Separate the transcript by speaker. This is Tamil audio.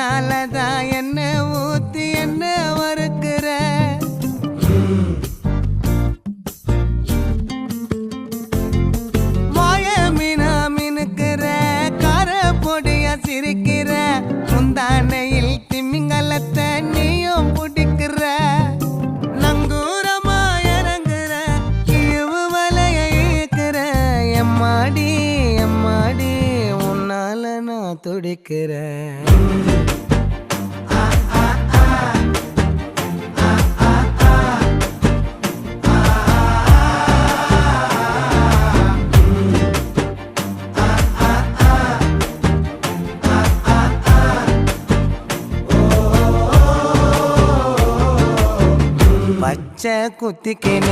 Speaker 1: உன்னாலதான் என்ன ஊத்தி என்ன வறுக்கிற வாய மீனா மினுக்கிற கார பொடிய சிரிக்கிற முந்தானையில் திமிங்கலத்தை நீயும் பிடிக்கிற நங்கூரமா இறங்குற இவு வலைய இழுக்கிற எம்மாடி எம்மாடி உன்னால நான் துடிக்கிறேன் பச்சை குத்திக்கின